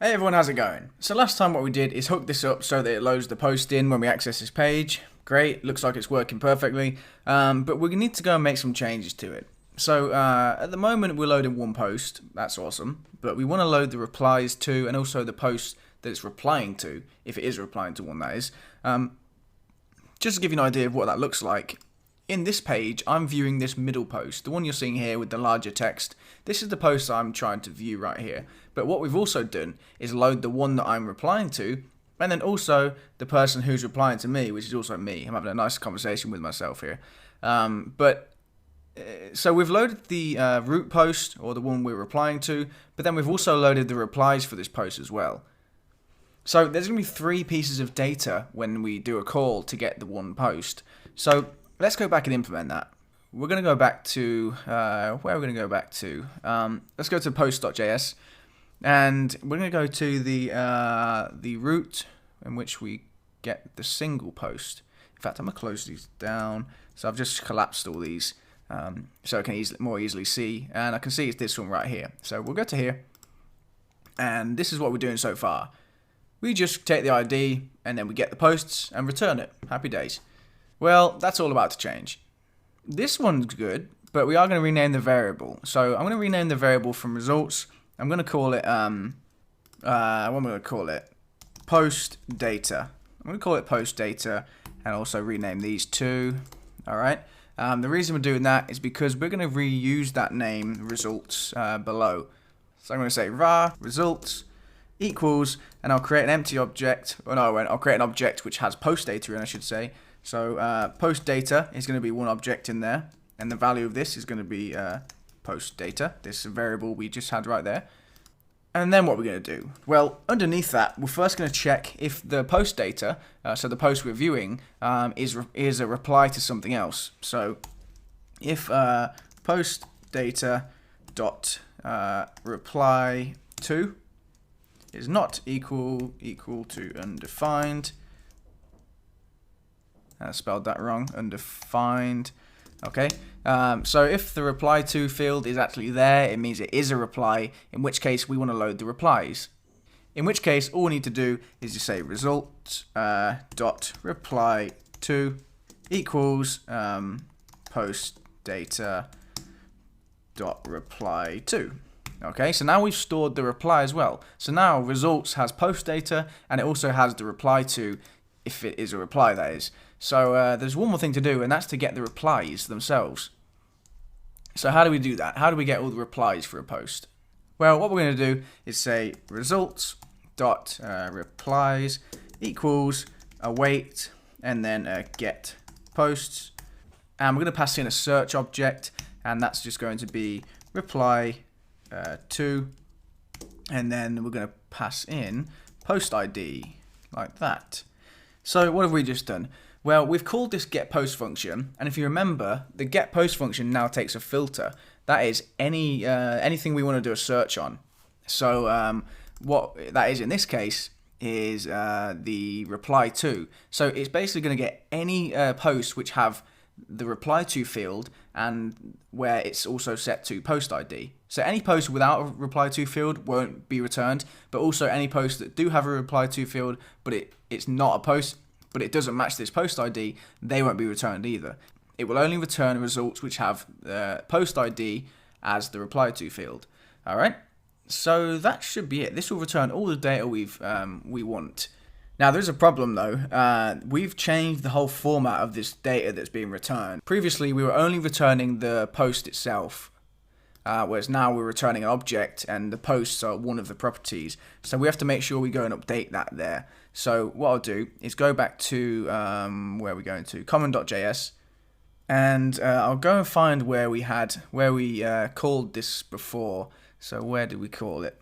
Hey everyone, how's it going? So last time what we did is hook this up so that it loads the post in when we access this page. Great, looks like it's working perfectly, but we need to go and make some changes to it. So at the moment we're loading one post, that's awesome, but we want to load the replies to and also the post that it's replying to, if it is replying to one that is. Just to give you an idea of what that looks like, in this page I'm viewing this middle post, the one you're seeing here with the larger text. This is the post I'm trying to view right here. But what we've also done is load the one that I'm replying to, and then also the person who's replying to me, which is also me. I'm having a nice conversation with myself here. So we've loaded the root post, or the one we're replying to, but then we've also loaded the replies for this post as well. So there's going to be 3 pieces of data when we do a call to get the one post. So let's go back and implement that. We're going to go back to, where are we going to go back to? Let's go to post.js. And we're going to go to the root in which we get the single post. In fact, I'm going to close these down. So I've just collapsed all these so I can more easily see. And I can see it's this one right here. So we'll go to here. And this is what we're doing so far. We just take the ID and then we get the posts and return it. Happy days. Well, that's all about to change. This one's good, but we are going to rename the variable. So I'm going to rename the variable from results. I'm going to call it, what am I going to call it? Post data. I'm going to call it post data and also rename these two. Alright. The reason we're doing that is because we're going to reuse that name results below. So I'm going to say var results equals, and I'll create an empty object. Oh no, I won't. I'll create an object which has post data in, I should say. So post data is going to be one object in there, and the value of this is going to be post data, this variable we just had right there. And then what we're going to do? Well, underneath that, we're first going to check if the post data, so the post we're viewing, is a reply to something else. So if post data dot reply to is not equal to undefined. I spelled that wrong, undefined. Okay, so if the reply to field is actually there, it means it is a reply, in which case we want to load the replies. In which case, all we need to do is just say result dot reply to equals post data dot reply to. Okay, so now we've stored the reply as well. So now results has post data, and it also has the reply to, if it is a reply, that is. So there's one more thing to do, and that's to get the replies themselves. So how do we do that? How do we get all the replies for a post? Well, what we're going to do is say results dot replies equals await, and then get posts, and we're going to pass in a search object, and that's just going to be reply to, and then we're going to pass in post ID like that. So what have we just done? Well, we've called this getPost function, and if you remember, the getPost function now takes a filter. That is anything we want to do a search on. So what that is in this case is the reply to. So it's basically going to get any posts which have the reply to field and where it's also set to post ID. So any post without a reply to field won't be returned, but also any posts that do have a reply to field, but it's not a post, but it doesn't match this post ID, they won't be returned either. It will only return results which have post ID as the reply to field. Alright, so that should be it. This will return all the data we want. Now there's a problem though. We've changed the whole format of this data that's being returned. Previously we were only returning the post itself, whereas now we're returning an object and the posts are one of the properties. So we have to make sure we go and update that there. So what I'll do is go back to, where are we going to? common.js, and I'll go and find where we called this before. So where did we call it?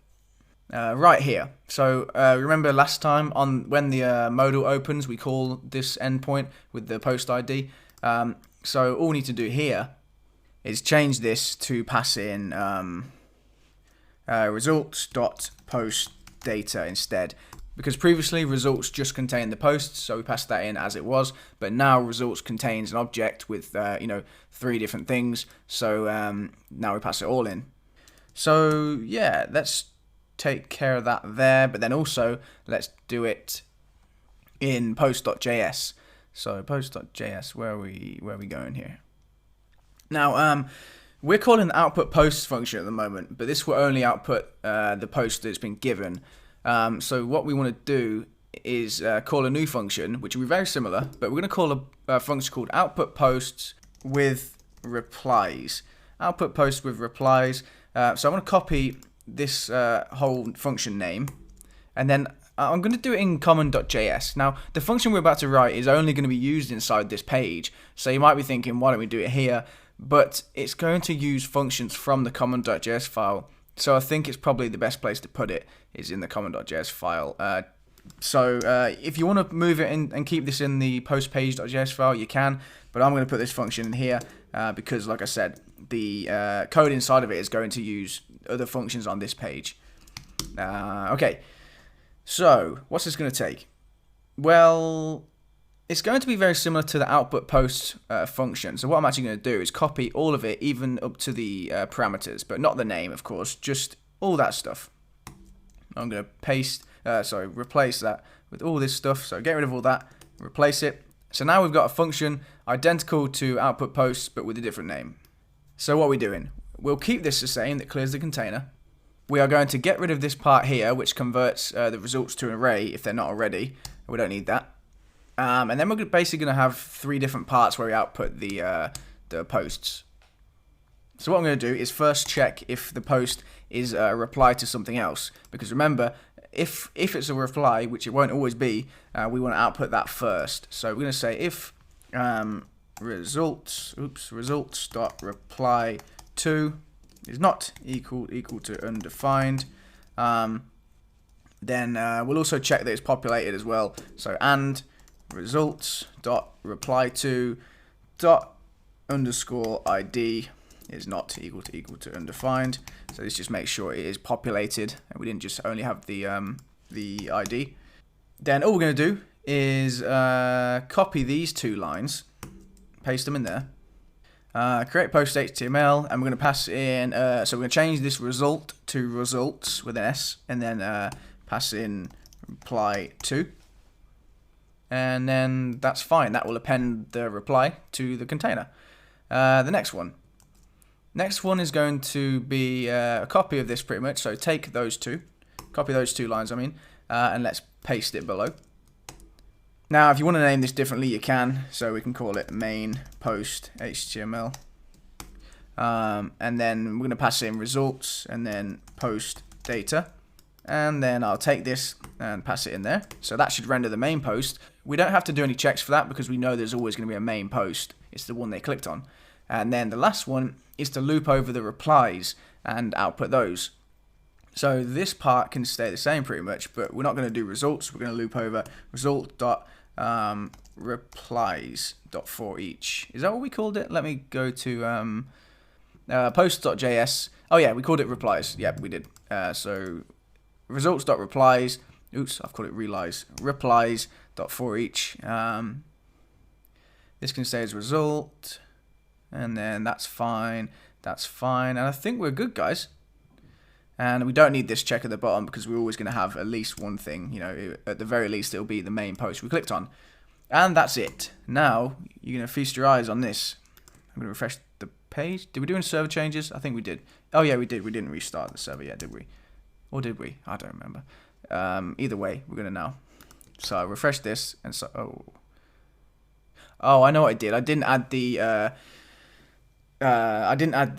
Right here. So remember last time when the modal opens, we call this endpoint with the post ID. So all we need to do here is change this to pass in results.postData instead. Because previously results just contained the posts, so we passed that in as it was. But now results contains an object with 3 different things. So now we pass it all in. So yeah, let's take care of that there, but then also let's do it in post.js. So post.js, where are we going here? Now, we're calling the output post function at the moment, but this will only output the post that's been given. So what we want to do is call a new function, which will be very similar, but we're going to call a function called output posts with replies. Output posts with replies. So I want to copy this whole function name, and then I'm going to do it in common.js. Now, the function we're about to write is only going to be used inside this page, so you might be thinking, why don't we do it here? But it's going to use functions from the common.js file, so I think it's probably the best place to put it is in the common.js file. So if you want to move it in and keep this in the postpage.js file, you can, but I'm going to put this function in here because, like I said, the code inside of it is going to use other functions on this page. Okay, so what's this going to take? Well, it's going to be very similar to the output post function. So what I'm actually going to do is copy all of it, even up to the parameters, but not the name, of course, just all that stuff. I'm going to replace that with all this stuff. So get rid of all that, replace it. So now we've got a function identical to output posts, but with a different name. So what are we doing? We'll keep this the same, that clears the container. We are going to get rid of this part here, which converts the results to an array if they're not already. We don't need that. And then we're basically going to have three different parts where we output the posts. So what I'm going to do is first check if the post is a reply to something else. Because remember, if it's a reply, which it won't always be, we want to output that first. So we're going to say if results.reply to is not equal to undefined, then we'll also check that it's populated as well. So and results.reply to ._id is not equal to undefined. So this just makes sure it is populated and we didn't just only have the ID. Then all we're going to do is copy these two lines, paste them in there, create post HTML, and we're going to pass in, so we're going to change this result to results with an S, and then pass in reply to, and then that's fine. That will append the reply to the container. The next one is going to be a copy of this pretty much. So take those two, copy those two lines, and let's paste it below. Now, if you want to name this differently, you can. So we can call it main post HTML. And then we're going to pass in results and then post data. And then I'll take this and pass it in there. So that should render the main post. We don't have to do any checks for that because we know there's always going to be a main post. It's the one they clicked on. And then the last one is to loop over the replies and output those. So this part can stay the same pretty much, but we're not going to do results. We're going to loop over result.replies.forEach. Is that what we called it? Let me go to post.js. Oh yeah, we called it replies. Yeah, we did. So results.replies. Oops, I've called it replies. Replies.forEach. This can stay as result. And then that's fine. That's fine. And I think we're good, guys. And we don't need this check at the bottom because we're always going to have at least one thing. You know, at the very least, it'll be the main post we clicked on. And that's it. Now, you're going to feast your eyes on this. I'm going to refresh the page. Did we do any server changes? I think we did. Oh, yeah, we did. We didn't restart the server yet, did we? Or did we? I don't remember. Either way, we're going to now. So I refresh this. And so, oh, I know what I did. I didn't add the... I didn't add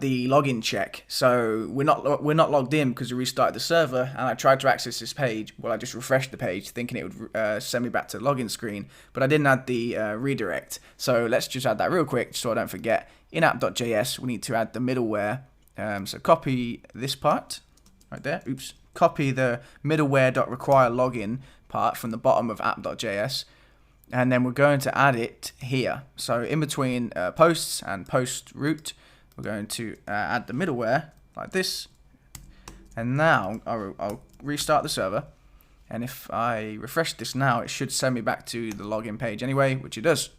the login check, so we're not logged in because we restarted the server, and I tried to access this page. Well, I just refreshed the page thinking it would send me back to the login screen, but I didn't add the redirect. So let's just add that real quick so I don't forget. In app.js, we need to add the middleware. So copy this part right there. Oops. Copy the middleware.require login part from the bottom of app.js. And then we're going to add it here. So in between posts and post root, we're going to add the middleware like this. And now I'll restart the server. And if I refresh this now, it should send me back to the login page anyway, which it does.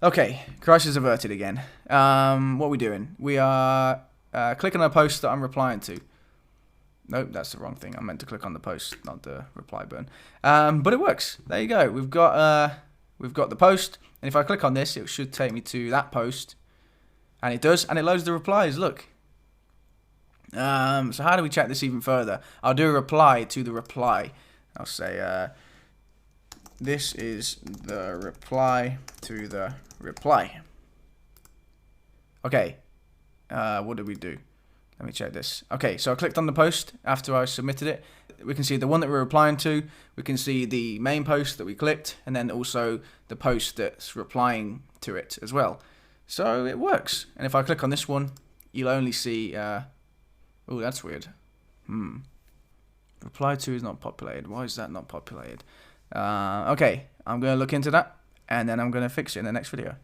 Okay, crisis averted again. What are we doing? We are click on a post that I'm replying to. Nope, that's the wrong thing. I meant to click on the post, not the reply button. But it works. There you go. We've got the post, and if I click on this, it should take me to that post, and it does, and it loads the replies. Look. So how do we check this even further? I'll do a reply to the reply. I'll say, this is the reply to the reply. Okay. What did we do? Let me check this. Okay, so I clicked on the post after I submitted it. We can see the one that we're replying to. We can see the main post that we clicked, and then also the post that's replying to it as well. So it works. And if I click on this one, you'll only see... oh, that's weird. Reply to is not populated. Why is that not populated? Okay, I'm going to look into that, and then I'm going to fix it in the next video.